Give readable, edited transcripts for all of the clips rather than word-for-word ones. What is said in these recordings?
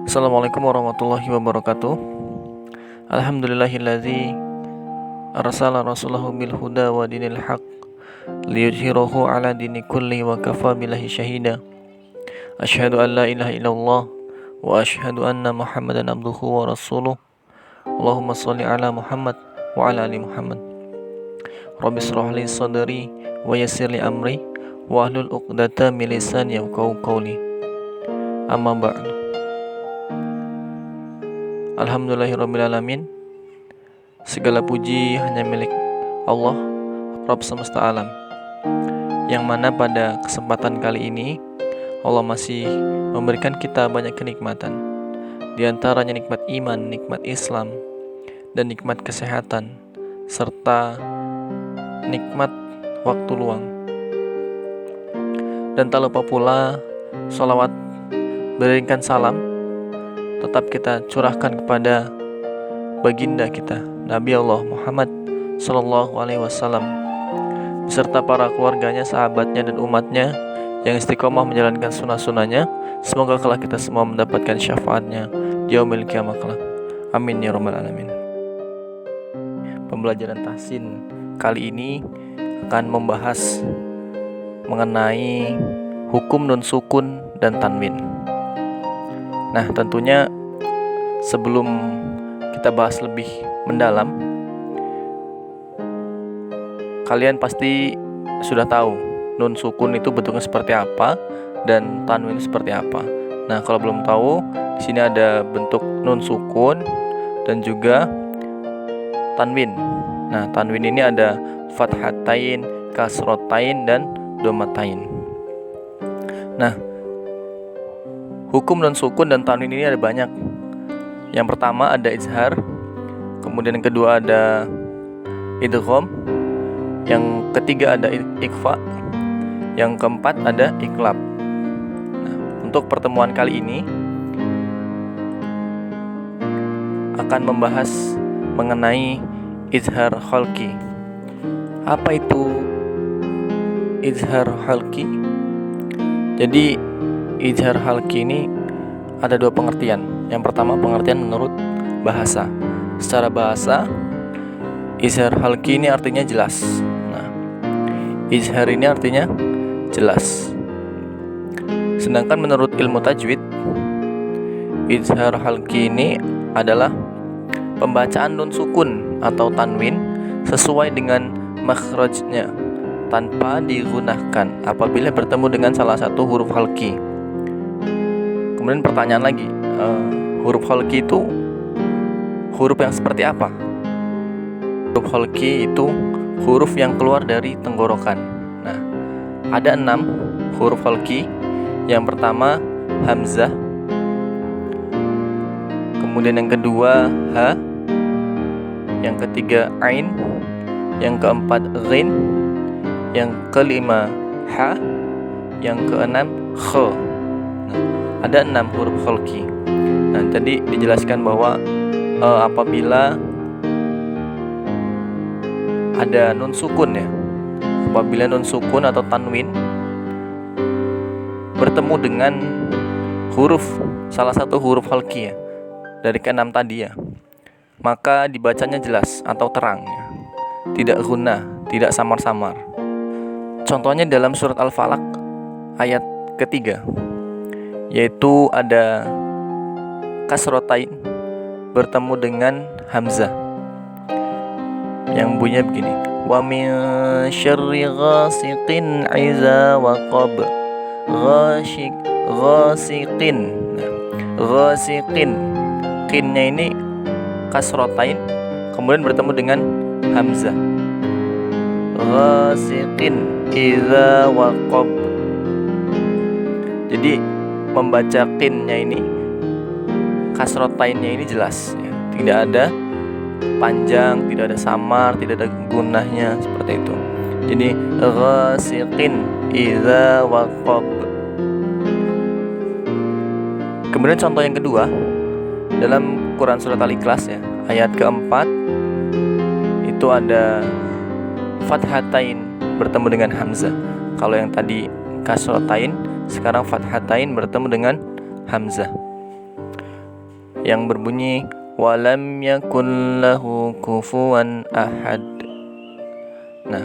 Assalamualaikum warahmatullahi wabarakatuh. Alhamdulillahilladzi arsala rasulahu bil huda wa dinil haq liyudhhirahu ala dini kulli wa kafa billahi syahida. Asyhadu an la ilaha illallah wa asyhadu anna Muhammadan abduhu wa rasuluh. Allahumma shalli ala Muhammad wa ala ali Muhammad. Rabbi shrah li sadri wa yassir li amri wa hlul 'uqdatam min lisani yafqahu qawli. Amma ba'du. Alhamdulillahirrabbilalamin. Segala puji hanya milik Allah, Rabb semesta alam, yang mana pada kesempatan kali ini Allah masih memberikan kita banyak kenikmatan. Di antaranya nikmat iman, nikmat Islam, dan nikmat kesehatan, serta nikmat waktu luang. Dan tak lupa pula sholawat beriringkan salam tetap kita curahkan kepada baginda kita Nabi Allah Muhammad Sallallahu Alaihi Wasallam beserta para keluarganya, sahabatnya, dan umatnya yang istiqomah menjalankan sunnah-sunnahnya. Semoga kelak kita semua mendapatkan syafaatnya di yaumil qiyamah kelak. Amin ya rabbal alamin. Pembelajaran tahsin kali ini akan membahas mengenai hukum nun sukun dan tanwin. Nah, tentunya sebelum kita bahas lebih mendalam, kalian pasti sudah tahu nun sukun itu bentuknya seperti apa dan tanwin seperti apa. Nah, kalau belum tahu, di sini ada bentuk nun sukun dan juga tanwin. Nah, tanwin ini ada fathatain, kasrotain, dan domatain. Nah, hukum nun sukun dan tanwin ini ada banyak. Yang pertama ada izhar, kemudian yang kedua ada idgham, yang ketiga ada ikhfa, yang keempat ada iqlab. Nah, untuk pertemuan kali ini akan membahas mengenai izhar khalqi. Apa itu izhar khalqi? Jadi izhar khalqi ini ada dua pengertian. Yang pertama pengertian menurut bahasa. Secara bahasa, izhar khalqi ini artinya jelas. Nah, izhar ini artinya jelas. Sedangkan menurut ilmu tajwid, izhar khalqi ini adalah pembacaan nun sukun atau tanwin sesuai dengan makhrajnya tanpa digunakan apabila bertemu dengan salah satu huruf khalqi. Kemudian pertanyaan lagi, huruf khalqi itu huruf yang seperti apa? Huruf khalqi itu huruf yang keluar dari tenggorokan. Nah, ada 6 huruf khalqi. Yang pertama hamzah, kemudian yang kedua ha, yang ketiga ain, yang keempat ghin, yang kelima ha, yang keenam kha. Ada 6 huruf khalqi. Nah, tadi dijelaskan bahwa apabila ada nun sukun ya, apabila nun sukun atau tanwin bertemu dengan huruf salah satu huruf khalqi ya, dari ke-6 tadi ya, maka dibacanya jelas atau terang ya, tidak ghunah, tidak samar-samar. Contohnya dalam surat Al-Falaq ayat ketiga, yaitu ada kasrotain bertemu dengan hamzah yang bunyinya begini, wa min syarri ghasiqin iza waqab. Ghasiqin. Nah, ghasiqin, qinnya ini kasrotain kemudian bertemu dengan hamzah. Ghasiqin iza waqab. Jadi membaca qinnya ini, kasrotainnya ini jelas ya. Tidak ada panjang, tidak ada samar, tidak ada gunahnya, seperti itu. Jadi ghasiqin idza waqab. Kemudian contoh yang kedua dalam Quran surat Al-Ikhlas ya, ayat keempat itu ada fathatain bertemu dengan hamzah. Kalau yang tadi kasrotain, sekarang fathatain bertemu dengan hamzah. yang berbunyi walam yakul lahu kufuwan ahad. Nah,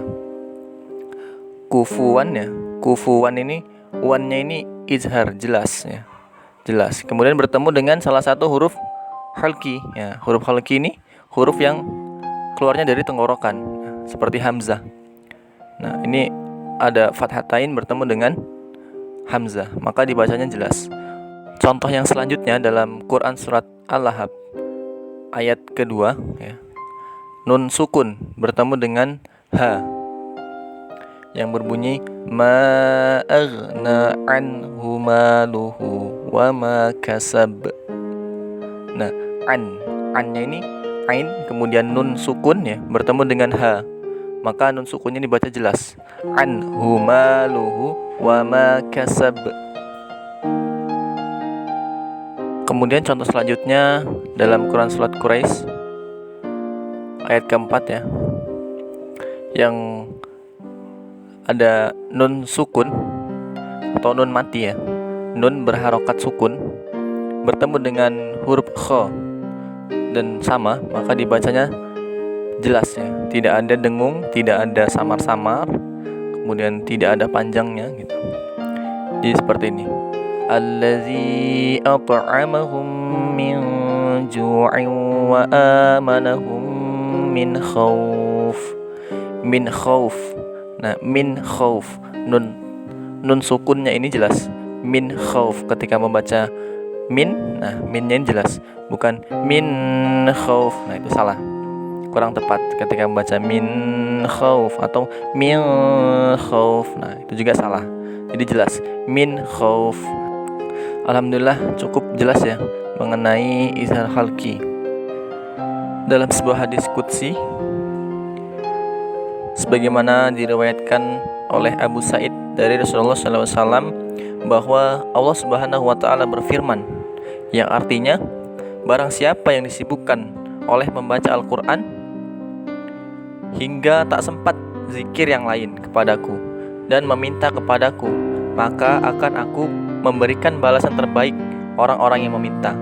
kufuwan ini wannya ini izhar, jelas ya. Jelas. Kemudian bertemu dengan salah satu huruf halqi ya. Huruf halqi ini huruf yang keluarnya dari tenggorokan, seperti hamzah. Nah, ini ada fathatain bertemu dengan hamzah, maka dibacanya jelas. Contoh yang selanjutnya dalam Quran surat Al-Lahab ayat kedua ya. Nun sukun bertemu dengan ha yang berbunyi ma aghna anhu maluhu wa ma kasab. Nah, annya ini ain kemudian nun sukun ya bertemu dengan ha, maka nun sukunnya dibaca jelas, anhu maluhu wa ma kasab. Kemudian contoh selanjutnya dalam Quran surat Quraisy ayat keempat ya, yang ada nun sukun atau nun mati ya, nun berharokat sukun bertemu dengan huruf kha dan sama, maka dibacanya jelas ya, tidak ada dengung, tidak ada samar-samar, kemudian tidak ada panjangnya gitu. Jadi seperti ini, allazi at'amahum min ju'in wa amanahum min khauf. Min khauf. Nah, min khauf, nun sukunnya ini jelas, min khauf. Ketika membaca min, nah minnya ini jelas, bukan min khauf. Nah, itu salah, kurang tepat ketika membaca min khauf atau min khauf. Nah, itu juga salah. Jadi jelas min khauf. Alhamdulillah cukup jelas ya mengenai izhar halqi. Dalam sebuah hadis qudsi sebagaimana diriwayatkan oleh Abu Sa'id dari Rasulullah SAW bahwa Allah Subhanahu wa Ta'ala berfirman, yang artinya, barang siapa yang disibukkan oleh membaca Al-Quran hingga tak sempat zikir yang lain kepadaku dan meminta kepadaku, maka akan aku memberikan balasan terbaik orang-orang yang meminta.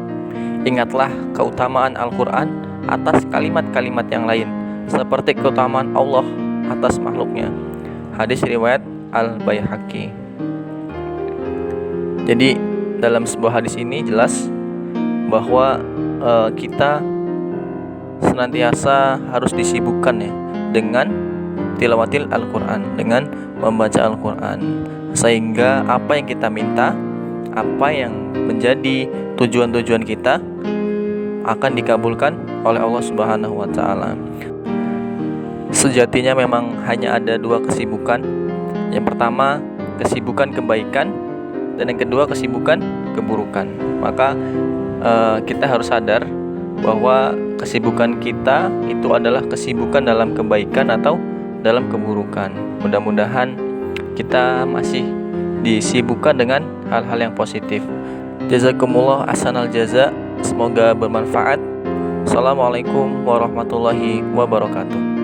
Ingatlah keutamaan Al-Quran atas kalimat-kalimat yang lain, seperti keutamaan Allah atas makhluknya. Hadis riwayat Al-Baihaqi. Jadi dalam sebuah hadis ini jelas bahwa kita senantiasa harus disibukkan ya dengan tilawatil Al-Quran, dengan membaca Al-Quran, sehingga apa yang kita minta, apa yang menjadi tujuan-tujuan kita akan dikabulkan oleh Allah Subhanahu wa Ta'ala. Sejatinya memang hanya ada dua kesibukan. Yang pertama kesibukan kebaikan, dan yang kedua kesibukan keburukan. Maka kita harus sadar bahwa kesibukan kita itu adalah kesibukan dalam kebaikan atau dalam keburukan. Mudah-mudahan kita masih disibukkan dengan hal-hal yang positif. Jazakumullah ahsanal jaza. Semoga bermanfaat. Assalamualaikum warahmatullahi wabarakatuh.